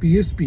PSP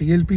TLP,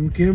MKM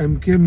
MKM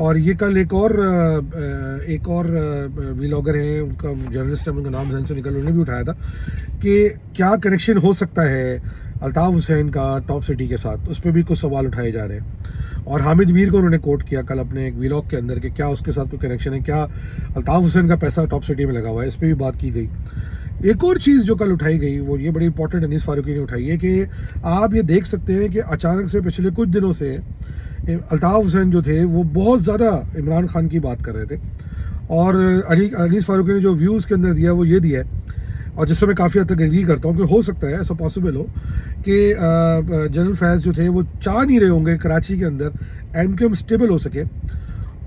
اور یہ کل ایک اور ویلاگر ہیں، ان کا جرنلسٹ ہے، ان کا نام ذہن سے نکل، انہوں نے بھی اٹھایا تھا کہ کیا کنیکشن ہو سکتا ہے الطاف حسین کا ٹاپ سٹی کے ساتھ. اس پہ بھی کچھ سوال اٹھائے جا رہے ہیں. اور حامد میر کو انہوں نے کوٹ کیا کل اپنے ایک ویلاگ کے اندر کہ کیا اس کے ساتھ کوئی کنیکشن ہے، کیا الطاف حسین کا پیسہ ٹاپ سٹی میں لگا ہوا ہے. اس پہ بھی بات کی گئی. ایک اور چیز جو کل اٹھائی گئی وہ یہ بڑی امپورٹنٹ انیس فاروقی نے اٹھائی ہے کہ آپ یہ دیکھ سکتے ہیں کہ اچانک سے پچھلے کچھ دنوں سے الطاف حسین جو تھے وہ بہت زیادہ عمران خان کی بات کر رہے تھے. اور انیس فاروقی نے جو ویوز کے اندر دیا وہ یہ دیا ہے، اور جس سے میں کافی حد تک ایگری کرتا ہوں کہ ہو سکتا ہے ایسا پاسبل ہو کہ جنرل فیض جو تھے وہ چاہ نہیں رہے ہوں گے کراچی کے اندر ایم کیو ایم اسٹیبل ہو سکے.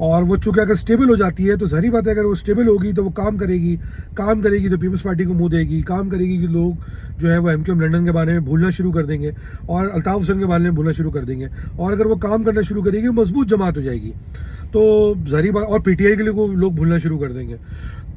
اور وہ چونکہ اگر اسٹیبل ہو جاتی ہے تو ظاہری بات ہے اگر وہ اسٹیبل ہوگی تو وہ کام کرے گی تو پیپلز پارٹی کو منہ دے گی، کام کرے گی کہ لوگ جو ہے وہ ایم کیو ایم لنڈن کے بارے میں بھولنا شروع کر دیں گے اور الطاف حسین کے بارے میں بھولنا شروع کر دیں گے. اور اگر وہ کام کرنا شروع کرے گی مضبوط جماعت ہو جائے گی تو ظاہری بات، اور پی ٹی آئی کے لیے وہ لوگ بھولنا شروع کر دیں گے.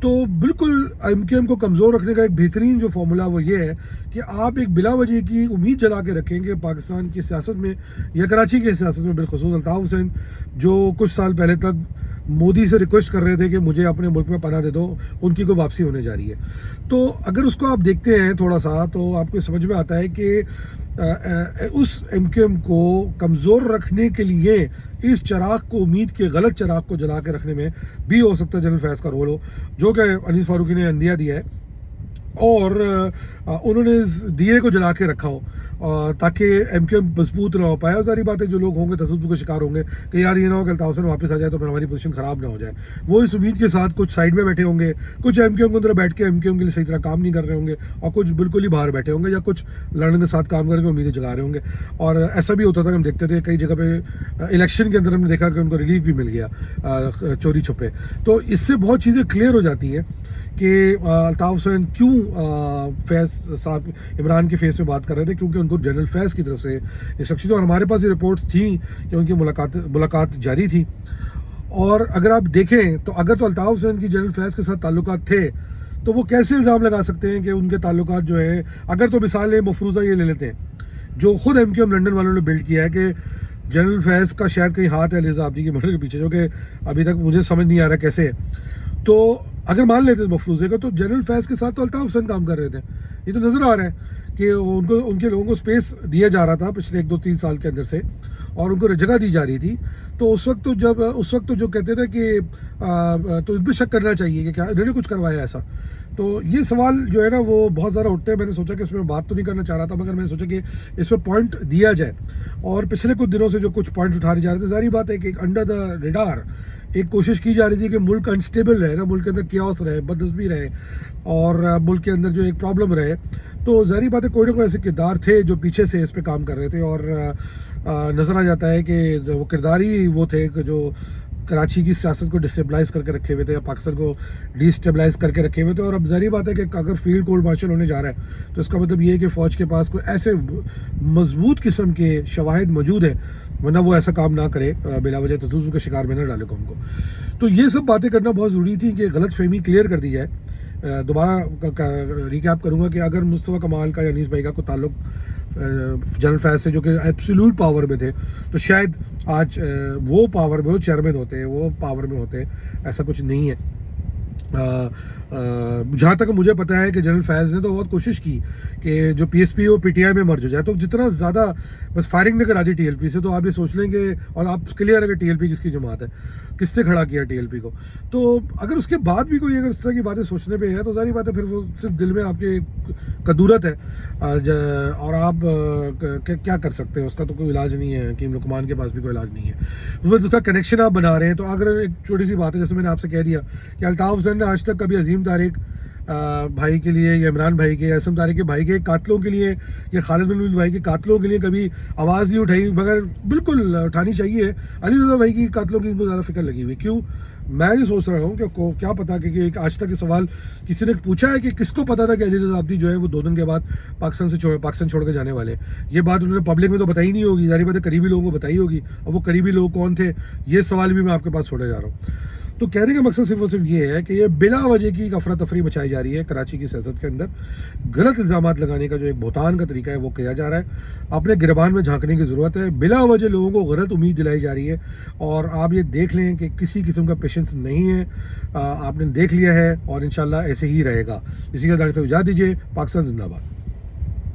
تو بالکل ایم کیو ایم کو کمزور رکھنے کا ایک بہترین جو فارمولا وہ یہ ہے کہ آپ ایک بلا وجہ کی امید جلا کے رکھیں کہ پاکستان کی سیاست میں یا کراچی کی سیاست میں بالخصوص الطاف حسین جو کچھ سال پہلے تک مودی سے ریکویسٹ کر رہے تھے کہ مجھے اپنے ملک میں پناہ دے دو، ان کی کوئی واپسی ہونے جا رہی ہے. تو اگر اس کو آپ دیکھتے ہیں تھوڑا سا تو آپ کو سمجھ میں آتا ہے کہ اس ایم کیو ایم کو کمزور رکھنے کے لیے اس چراغ کو، امید کے غلط چراغ کو جلا کے رکھنے میں بھی ہو سکتا ہے جنرل فیض کا رول ہو، جو کہ انیس فاروقی نے اندیا دیا ہے اور انہوں نے دیے کو جلا کے رکھا ہو تاکہ ایم کیو ایم مضبوط نہ ہو پائے. اور ساری بات ہے جو لوگ ہوں گے تشدد کے شکار ہوں گے کہ یار یہ نہ ہو کہ الطاف حسین واپس آ جائے تو پھر ہماری پوزیشن خراب نہ ہو جائے، وہ اس امید کے ساتھ کچھ سائڈ میں بیٹھے ہوں گے، کچھ ایم کیو ایم کے اندر بیٹھ کے ایم کیو ایم کے لیے صحیح طرح کام نہیں کر رہے ہوں گے، اور کچھ بالکل ہی باہر بیٹھے ہوں گے، یا کچھ لڑنے کے ساتھ کام کر کے امیدیں جگا رہے ہوں گے. اور ایسا بھی ہوتا تھا کہ ہم دیکھتے تھے کئی جگہ پہ الیکشن کے اندر ہم نے دیکھا کہ ان کو ریلیف بھی مل گیا چوری چھپے. تو اس سے بہت چیزیں کلیئر ہو جاتی ہیں کہ الطاف حسین کیوں فیض صاحب عمران کے فیس میں بات کر رہے تھے، کیونکہ ان کو جنرل فیض کی طرف سے انسٹرکشن، اور ہمارے پاس یہ رپورٹس تھیں کہ ان کی ملاقات جاری تھی. اور اگر آپ دیکھیں تو اگر تو الطاف حسین کی جنرل فیض کے ساتھ تعلقات تھے تو وہ کیسے الزام لگا سکتے ہیں کہ ان کے تعلقات جو ہے، اگر تو مثال مفروضہ یہ لے لیتے ہیں جو خود ایم کیو ایم لنڈن والوں نے بلڈ کیا ہے کہ جنرل فیض کا شاید کہیں ہاتھ ہے علیزہ عابدی کے مرنے کے پیچھے، جو کہ ابھی تک مجھے سمجھ نہیں آ رہا کیسے ہے. تو اگر مان لیتے مفروضے کو تو جنرل فیض کے ساتھ تو الطاف حسین کام کر رہے تھے. یہ تو نظر آ رہا ہے کہ ان کے لوگوں کو سپیس دیا جا رہا تھا پچھلے 1-2-3 سال کے اندر سے، اور ان کو جگہ دی جا رہی تھی. تو اس وقت تو جو کہتے تھے کہ تو اس پہ شک کرنا چاہیے کہ کیا انہوں نے کچھ کروایا ایسا. تو یہ سوال جو ہے نا وہ بہت زیادہ اٹھتے ہیں. میں نے سوچا کہ اس میں بات تو نہیں کرنا چاہ رہا تھا، مگر میں نے سوچا کہ اس پہ پوائنٹ دیا جائے. اور پچھلے کچھ دنوں سے جو کچھ پوائنٹ اٹھائے جا رہے تھے، ظاہری بات ہے کہ ایک انڈر دا ریڈار ایک کوشش کی جا رہی تھی کہ ملک انسٹیبل رہے نا، ملک کے اندر کیاس رہے، بدنظمی رہے، اور ملک کے اندر جو ایک پرابلم رہے. تو ظاہری بات ہے کوئی نہ کوئی ایسے کردار تھے جو پیچھے سے اس پہ کام کر رہے تھے، اور نظر آ جاتا ہے کہ وہ کردار ہی وہ تھے کہ جو کراچی کی سیاست کو ڈسٹیبلائز کر کے رکھے ہوئے تھے، یا پاکستان کو ڈی اسٹیبلائز کر کے رکھے ہوئے تھے. اور اب ظاہری بات ہے کہ اگر فیلڈ کورٹ مارشل ہونے جا رہا ہے تو اس کا مطلب یہ ہے کہ فوج کے پاس کوئی ایسے مضبوط قسم کے شواہد موجود ہیں، ورنہ وہ ایسا کام نہ کرے، بلا وجہ تشدد کے شکار میں نہ ڈالے قوم کو. تو یہ سب باتیں کرنا بہت ضروری تھی کہ غلط فہمی کلیئر کر دی جائے. دوبارہ ریکیپ کروں گا کہ اگر مصطفیٰ کمال کا یا انیس بھائی کا کوئی تعلق جنرل فیض سے جو کہ ایبسولوٹ پاور میں تھے، تو شاید آج وہ پاور میں، وہ چیئرمین ہوتے، وہ پاور میں ہوتے. ایسا کچھ نہیں ہے. جہاں تک مجھے پتہ ہے کہ جنرل فیض نے تو بہت کوشش کی کہ جو پی ایس پی وہ پی ٹی آئی میں مرج ہو جائے. تو جتنا زیادہ بس فائرنگ نہ کرا دی ٹی ایل پی سے، تو آپ یہ سوچ لیں کہ، اور آپ کلیئر ہے کہ ٹی ایل پی کس کی جماعت ہے، کس سے کھڑا کیا ٹی ایل پی کو. تو اگر اس کے بعد بھی کوئی اگر اس طرح کی باتیں سوچنے پہ ہے تو ظاہری بات ہے پھر وہ صرف دل میں آپ کے کدورت ہے، اور آپ کیا کر سکتے ہیں. اس کا تو کوئی علاج نہیں ہے. حکیم لقمان کے پاس بھی کوئی علاج نہیں ہے. اس کا کنیکشن آپ بنا رہے ہیں. تو اگر ایک چھوٹی سی بات ہے، جیسے میں نے آپ سے کہہ دیا کہ الطاف حسین نے آج تک کبھی عظیم طارق بھائی کے لیے، یا عمران بھائی کے، یا اسم طارق کے بھائی کے قاتلوں کے لیے، یا خالد بن ولید بھائی کے قاتلوں کے لیے کبھی آواز نہیں اٹھائی، مگر بالکل اٹھانی چاہیے. علی رضا بھائی کی قاتلوں کی ان کو زیادہ فکر لگی ہوئی. کیوں؟ میں یہ سوچ رہا ہوں کہ کیا پتا کہ آج تک یہ سوال کسی نے پوچھا ہے کہ کس کو پتا تھا کہ علی رضا عابدی جو ہے وہ 2 دن کے بعد پاکستان چھوڑ کے جانے والے. یہ بات انہوں نے پبلک میں تو بتائی نہیں ہوگی، ظاہری بات ہے قریبی لوگوں کو بتائی ہوگی، اور وہ قریبی لوگ کون تھے، یہ سوال بھی میں آپ کے پاس چھوڑے جا رہا ہوں. تو کہنے کا مقصد صرف اور صرف یہ ہے کہ یہ بلا وجہ کی ایک افراتفری مچائی جا رہی ہے کراچی کی سیاست کے اندر. غلط الزامات لگانے کا جو ایک بہتان کا طریقہ ہے وہ کیا جا رہا ہے. اپنے گربان میں جھانکنے کی ضرورت ہے. بلا وجہ لوگوں کو غلط امید دلائی جا رہی ہے اور آپ یہ دیکھ لیں کہ کسی قسم کا پیشنس نہیں ہے. آپ نے دیکھ لیا ہے اور انشاءاللہ ایسے ہی رہے گا. اسی کا دانش کو اجازت دیجیے. پاکستان زندہ باد.